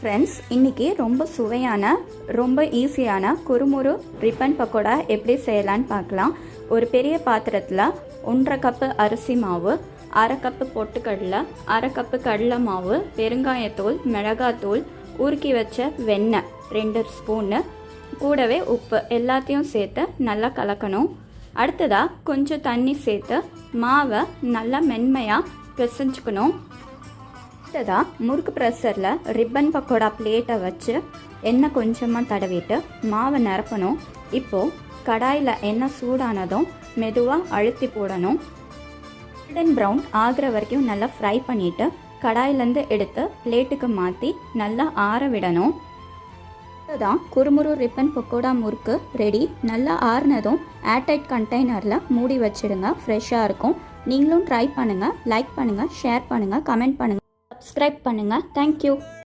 Friends, இன்றைக்கி ரொம்ப சுவையான ரொம்ப ஈஸியான குறுமுறு ரிப்பன் பக்கோடா எப்படி செய்யலான்னு பார்க்கலாம். ஒரு பெரிய பாத்திரத்தில் 1.5 கப்பு அரிசி மாவு, 1/2 கப்பு பொட்டுக்கடலை, 1/2 கப்பு கடலை மாவு, பெருங்காயத்தூள், மிளகாத்தூள், உருக்கி வச்ச வெண்ணெய் 2 ஸ்பூனு, கூடவே உப்பு எல்லாத்தையும் சேர்த்து நல்லா கலக்கணும். அடுத்ததாக கொஞ்சம் தண்ணி சேர்த்து மாவை நல்லா மென்மையாக பிசைஞ்சுக்கணும். அடுத்ததாக முறுக்கு ப்ரெஷரில் ரிப்பன் பக்கோடா பிளேட்டை வச்சு எண்ணெய் கொஞ்சமாக தடவிட்டு மாவை நிரப்பணும். இப்போது கடாயில் எண்ணெய் சூடானதும் மெதுவாக அழுத்தி போடணும். கோல்டன் ப்ரௌன் ஆகிற வரைக்கும் நல்லா ஃப்ரை பண்ணிவிட்டு கடாயிலேருந்து எடுத்து பிளேட்டுக்கு மாற்றி நல்லா ஆற விடணும். தான் குறுமுறு ரிப்பன் பக்கோடா முறுக்கு ரெடி. நல்லா ஆறுனதும் ஏர்டைட் கண்டெய்னரில் மூடி வச்சுடுங்க. ஃப்ரெஷ்ஷாக இருக்கும். நீங்களும் ட்ரை பண்ணுங்கள். லைக் பண்ணுங்கள், ஷேர் பண்ணுங்கள், கமெண்ட் பண்ணுங்கள், சப்ஸ்கிரைப் பண்ணுங்கள். தேங்க்யூ.